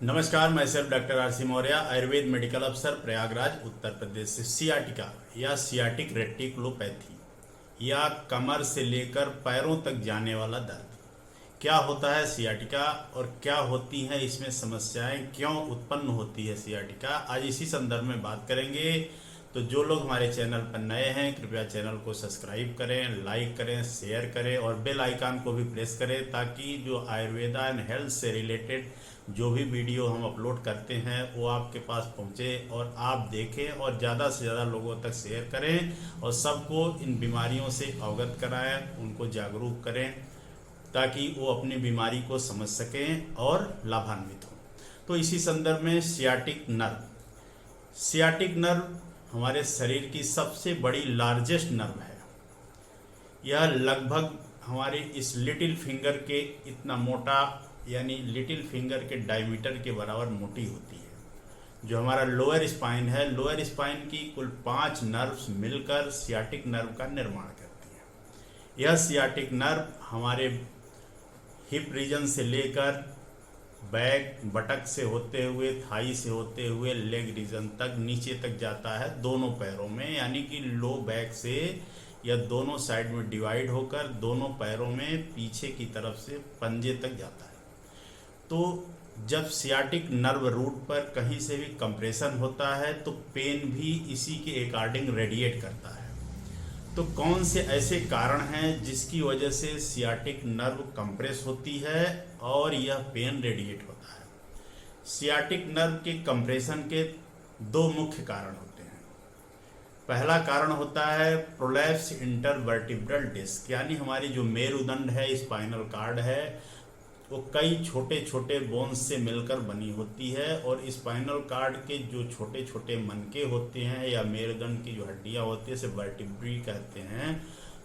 नमस्कार, मैं सिर्फ doctor R C Maurya, Ayurveda medical अफसर, प्रयागराज, उत्तर प्रदेश से। सियाटिका या सियाटिक रेटिकुलोपैथी या कमर से लेकर पैरों तक जाने वाला दर्द, क्या होता है सियाटिका और क्या होती हैं इसमें समस्याएं, क्यों उत्पन्न होती है सियाटिका, आज इसी संदर्भ में बात करेंगे। तो जो लोग हमारे चैनल पर नए हैं, कृपया चैनल को सब्सक्राइब करें, लाइक करें, शेयर करें और बेल आइकन को भी प्रेस करें, ताकि जो आयुर्वेदा एंड हेल्थ से रिलेटेड जो भी वीडियो हम अपलोड करते हैं वो आपके पास पहुंचे और आप देखें और ज़्यादा से ज़्यादा लोगों तक शेयर करें और सबको इन बीमारियों से अवगत कराएं, उनको जागरूक करें, ताकि वो अपनी बीमारी को समझ सकें और लाभान्वित हों। तो इसी संदर्भ में सियाटिक नर्व हमारे शरीर की सबसे बड़ी लार्जेस्ट नर्व है। यह लगभग हमारे इस लिटिल फिंगर के इतना मोटा, यानी लिटिल फिंगर के डायमीटर के बराबर मोटी होती है। जो हमारा लोअर स्पाइन है, लोअर स्पाइन की कुल 5 नर्व्स मिलकर सियाटिक नर्व का निर्माण करती है। यह सियाटिक नर्व हमारे हिप रीजन से लेकर बैक, बटक से होते हुए, थाई से होते हुए लेग रीजन तक नीचे तक जाता है दोनों पैरों में, यानी कि लो बैक से या दोनों साइड में डिवाइड होकर दोनों पैरों में पीछे की तरफ से पंजे तक जाता है। तो जब सियाटिक नर्व रूट पर कहीं से भी कंप्रेशन होता है तो पेन भी इसी के अकॉर्डिंग रेडिएट करता है। तो कौन से ऐसे कारण हैं जिसकी वजह से सियाटिक नर्व कंप्रेस होती है और यह पेन रेडिएट होता है? सियाटिक नर्व के कंप्रेशन के 2 मुख्य कारण होते हैं। पहला कारण होता है प्रोलैप्स इंटरवर्टिब्रल डिस्क, यानी हमारी जो मेरुदंड है, स्पाइनल कार्ड है, वो कई छोटे छोटे बोन्स से मिलकर बनी होती है और स्पाइनल कार्ड के जो छोटे छोटे मनके होते हैं या मेरुदंड की जो हड्डियां होती है, इसे वर्टिब्री कहते हैं।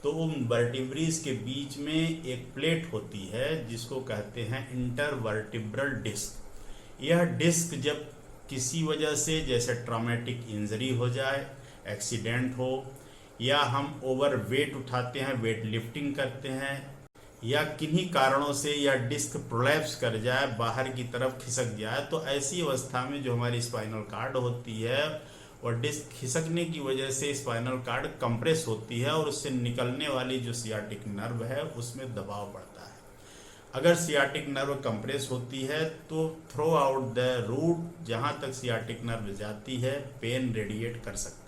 तो उन वर्टिब्रीज के बीच में एक प्लेट होती है जिसको कहते हैं इंटरवर्टिब्रल डिस्क। यह डिस्क जब किसी वजह से, जैसे ट्रॉमेटिक इंजरी हो जाए, एक्सीडेंट हो, या हम ओवर वेट उठाते हैं, वेट लिफ्टिंग करते हैं, या किन्हीं कारणों से यह डिस्क प्रोलैप्स कर जाए, बाहर की तरफ खिसक जाए, तो ऐसी अवस्था में जो हमारी स्पाइनल कार्ड होती है और डिस्क खिसकने की वजह से स्पाइनल कार्ड कंप्रेस होती है और उससे निकलने वाली जो सियाटिक नर्व है उसमें दबाव पड़ता है। अगर सियाटिक नर्व कंप्रेस होती है तो थ्रू आउट द रूट, जहाँ तक सियाटिक नर्व जाती है, पेन रेडिएट कर सकता है।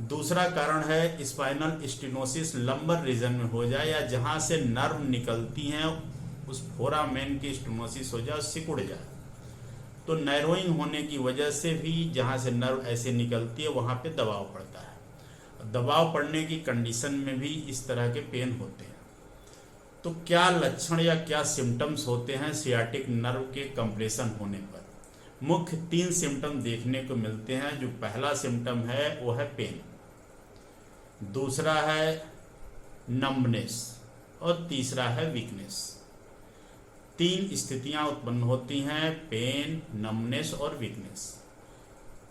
दूसरा कारण है स्पाइनल स्टेनोसिस लंबर रीजन में हो जाए, या जहाँ से नर्व निकलती हैं उस फोरामेन की स्टेनोसिस हो जाए, सिकुड़ जाए। तो नैरोइंग होने की वजह से भी जहाँ से नर्व ऐसे निकलती है वहाँ पे दबाव पड़ता है। दबाव पड़ने की कंडीशन में भी इस तरह के पेन होते हैं। तो क्या लक्षण या क्या सिम्टम्स होते हैं सियाटिक नर्व के कंप्रेशन होने पर? मुख्य 3 सिम्टम देखने को मिलते हैं। जो पहला सिम्टम है वो है पेन, दूसरा है नंबनेस और तीसरा है वीकनेस। 3 स्थितियां उत्पन्न होती हैं, पेन, नंबनेस और वीकनेस।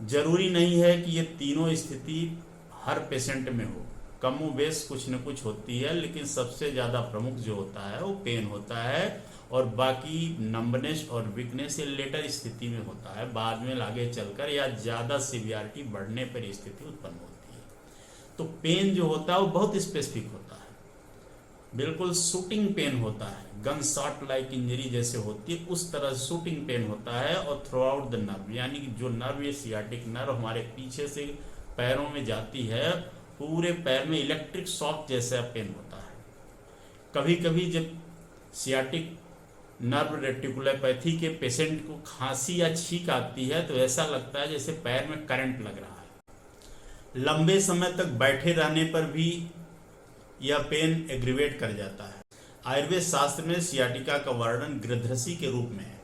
जरूरी नहीं है कि ये तीनों स्थिति हर पेशेंट में हो, कमो बेश कुछ न कुछ होती है, लेकिन सबसे ज़्यादा प्रमुख जो होता है वो पेन होता है और बाकी नंबनेस और वीकनेस ये लेटर स्थिति में होता है, बाद में आगे चलकर या ज़्यादा सीवियरिटी बढ़ने पर स्थिति उत्पन्न होती है। तो पेन जो होता है वो बहुत स्पेसिफिक होता है, बिल्कुल शूटिंग पेन होता है, गन शॉट लाइक इंजरी जैसे होती है उस तरह शूटिंग पेन होता है और थ्रू आउट द नर्व, यानी कि जो नर्व, ये सियाटिक नर्व हमारे पीछे से पैरों में जाती है, पूरे पैर में इलेक्ट्रिक शॉक जैसा पेन होता है। कभी कभी जब सियाटिक नर्व रेटिकुलोपैथी के पेशेंट को खांसी या छींक आती है तो ऐसा लगता है जैसे पैर में करंट लग रहा है। लंबे समय तक बैठे रहने पर भी यह पेन एग्रीवेट कर जाता है। आयुर्वेद शास्त्र में सियाटिका का वर्णन गृध्रसी के रूप में है।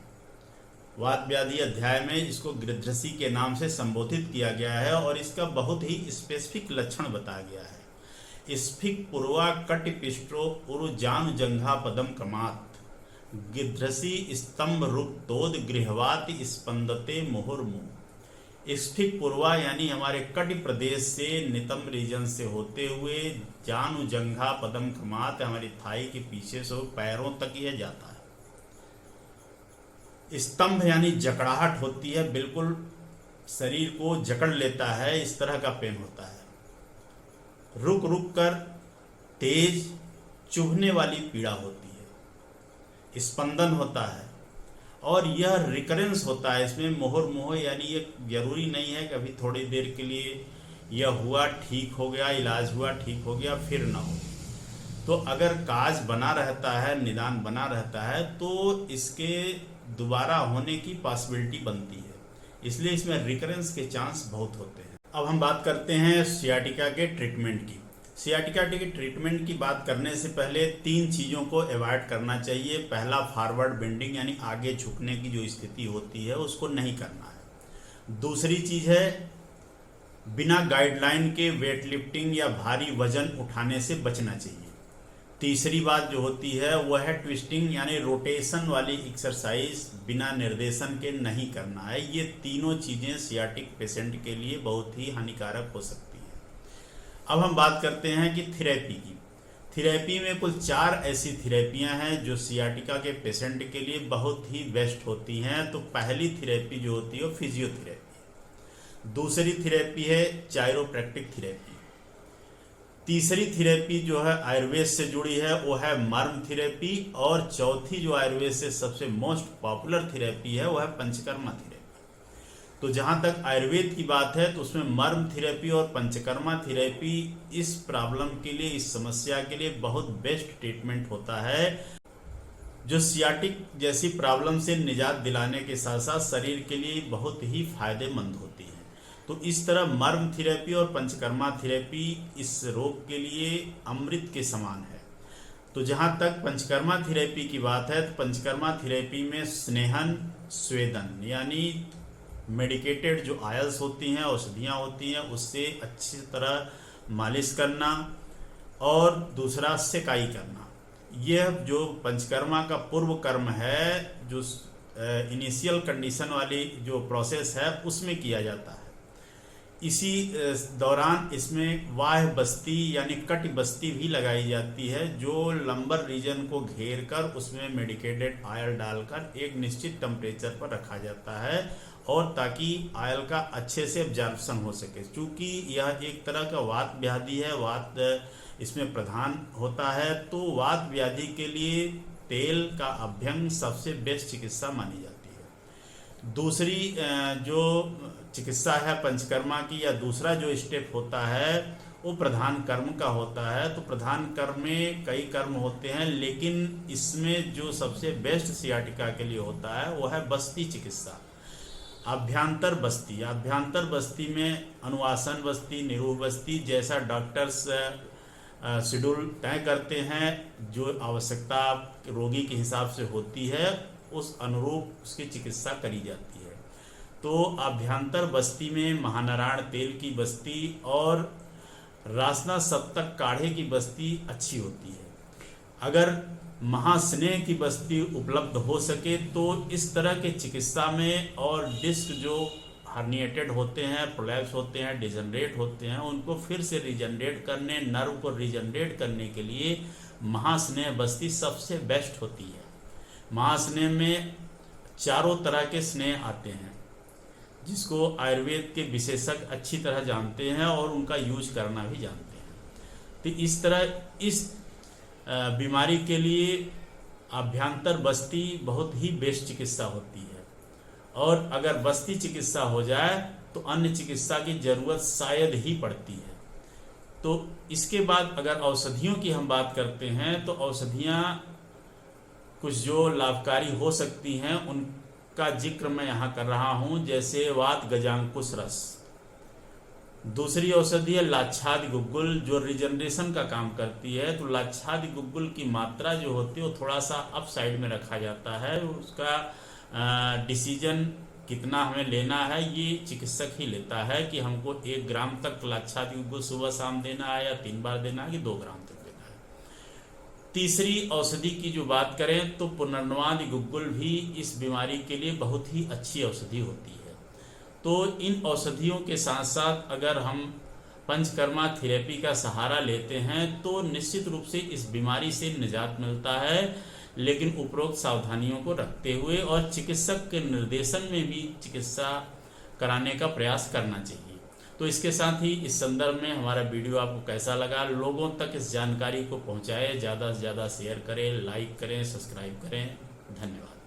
वात व्याधि अध्याय में इसको गृध्रसी के नाम से संबोधित किया गया है और इसका बहुत ही स्पेसिफिक लक्षण बताया गया है। स्फिक पूर्वा कटिपिष्टो उरुजान जंघा पदम क्रमात् गृध्रसी स्तंभ रुक्तोद गृहवात स्पंदते मुहुर्मुह। स्फिक पूर्वा यानी हमारे कटि प्रदेश से, नितंब रीजन से होते हुए जानु जंघा पदम क्रमात्, हमारी थाई के पीछे से पैरों तक यह जाता है। स्तंभ यानी जकड़ाहट होती है, बिल्कुल शरीर को जकड़ लेता है, इस तरह का पेन होता है। रुक रुक कर तेज चुभने वाली पीड़ा होती है, स्पंदन होता है और यह रिकरेंस होता है। इसमें मोहर मोह यानी ये जरूरी नहीं है कि अभी थोड़ी देर के लिए यह हुआ ठीक हो गया, इलाज हुआ ठीक हो गया, फिर ना हो। तो अगर काज बना रहता है, निदान बना रहता है, तो इसके दोबारा होने की पॉसिबिलिटी बनती है, इसलिए इसमें रिकरेंस के चांस बहुत होते हैं। अब हम बात करते हैं सियाटिका के ट्रीटमेंट की। सियाटिका के ट्रीटमेंट की बात करने से पहले 3 चीज़ों को अवॉइड करना चाहिए। पहला, फॉरवर्ड बेंडिंग यानी आगे झुकने की जो स्थिति होती है उसको नहीं करना है। दूसरी चीज़ है, बिना गाइडलाइन के वेट लिफ्टिंग या भारी वजन उठाने से बचना चाहिए। तीसरी बात जो होती है वह है ट्विस्टिंग यानी रोटेशन वाली एक्सरसाइज बिना निर्देशन के नहीं करना है। ये तीनों चीज़ें सियाटिक पेशेंट के लिए बहुत ही हानिकारक हो सकती हैं। अब हम बात करते हैं कि थेरेपी की। थेरेपी में कुल 4 ऐसी थेरेपियां हैं जो सियाटिका के पेशेंट के लिए बहुत ही बेस्ट होती हैं। तो पहली थेरेपी जो होती है वो फिजियोथेरेपी, दूसरी थेरेपी है चायरोप्रैक्टिक थेरेपी, तीसरी थेरेपी जो है आयुर्वेद से जुड़ी है वो है मर्म थेरेपी, और चौथी जो आयुर्वेद से सबसे मोस्ट पॉपुलर थेरेपी है वो है पंचकर्मा थेरेपी। तो जहाँ तक आयुर्वेद की बात है तो उसमें मर्म थेरेपी और पंचकर्मा थेरेपी इस प्रॉब्लम के लिए, इस समस्या के लिए बहुत बेस्ट ट्रीटमेंट होता है, जो सियाटिक जैसी प्रॉब्लम से निजात दिलाने के साथ साथ शरीर के लिए बहुत ही फायदेमंद होती है। तो इस तरह मर्म थेरेपी और पंचकर्मा थेरेपी इस रोग के लिए अमृत के समान है। तो जहाँ तक पंचकर्मा थेरेपी की बात है तो पंचकर्मा थेरेपी में स्नेहन स्वेदन यानी मेडिकेटेड जो आयल्स होती हैं, औषधियाँ होती हैं, उससे अच्छी तरह मालिश करना और दूसरा सेकाई करना। यह जो पंचकर्मा का पूर्व कर्म है, जो इनिशियल कंडीशन वाली जो प्रोसेस है उसमें किया जाता है। इसी दौरान इसमें वाह बस्ती यानी कट बस्ती भी लगाई जाती है, जो लंबर रीजन को घेर कर उसमें मेडिकेटेड आयल डालकर एक निश्चित टेम्परेचर पर रखा जाता है, और ताकि आयल का अच्छे से एब्जॉर्प्शन हो सके। चूँकि यह एक तरह का वात व्याधि है, वात इसमें प्रधान होता है, तो वात व्याधि के लिए तेल का अभ्यंग सबसे बेस्ट चिकित्सा मानी जाती है। दूसरी जो चिकित्सा है पंचकर्मा की, या दूसरा जो स्टेप होता है वो प्रधान कर्म का होता है। तो प्रधान कर्म में कई कर्म होते हैं, लेकिन इसमें जो सबसे बेस्ट सियाटिका के लिए होता है वो है बस्ती चिकित्सा, अभ्यंतर बस्ती। अभ्यंतर बस्ती में अनुवासन बस्ती, निरूह बस्ती जैसा डॉक्टर्स शेड्यूल तय करते हैं, जो आवश्यकता रोगी के हिसाब से होती है उस अनुरूप उसकी चिकित्सा करी जाती है। तो अभ्यंतर बस्ती में महानारायण तेल की बस्ती और रासना सप्तक काढ़े की बस्ती अच्छी होती है। अगर महास्नेह की बस्ती उपलब्ध हो सके तो इस तरह के चिकित्सा में, और डिस्क जो हर्निएटेड होते हैं, प्रोलैप्स होते हैं, डिजनरेट होते हैं, उनको फिर से रिजनरेट करने, नर्व को रिजनरेट करने के लिए महास्नेह बस्ती सबसे बेस्ट होती है। महास्नेह में चारों तरह के स्नेह आते हैं, जिसको आयुर्वेद के विशेषज्ञ अच्छी तरह जानते हैं और उनका यूज करना भी जानते हैं। तो इस तरह इस बीमारी के लिए अभ्यंतर बस्ती बहुत ही बेस्ट चिकित्सा होती है, और अगर बस्ती चिकित्सा हो जाए तो अन्य चिकित्सा की जरूरत शायद ही पड़ती है। तो इसके बाद अगर औषधियों की हम बात करते हैं तो औषधियाँ कुछ जो लाभकारी हो सकती हैं उनका जिक्र मैं यहाँ कर रहा हूँ, जैसे वात गजांकुश रस। दूसरी औषधि है लाक्षादि गुग्गुल, जो रिजनरेशन का काम करती है। तो लाक्षादि गुग्गुल की मात्रा जो होती है वो थोड़ा सा अप साइड में रखा जाता है, उसका डिसीजन कितना हमें लेना है ये चिकित्सक ही लेता है, कि हमको 1 ग्राम तक लाक्षादि गुग्गुल सुबह शाम देना है, या 3 बार देना है, कि 2 ग्राम तक देना है। तीसरी औषधि की जो बात करें तो पुनर्नवादि गुग्गुल भी इस बीमारी के लिए बहुत ही अच्छी औषधि होती है। तो इन औषधियों के साथ साथ अगर हम पंचकर्मा थेरेपी का सहारा लेते हैं तो निश्चित रूप से इस बीमारी से निजात मिलता है, लेकिन उपरोक्त सावधानियों को रखते हुए और चिकित्सक के निर्देशन में भी चिकित्सा कराने का प्रयास करना चाहिए। तो इसके साथ ही इस संदर्भ में हमारा वीडियो आपको कैसा लगा, लोगों तक इस जानकारी को पहुंचाएं, ज़्यादा से ज़्यादा शेयर करें, लाइक करें, सब्सक्राइब करें। धन्यवाद।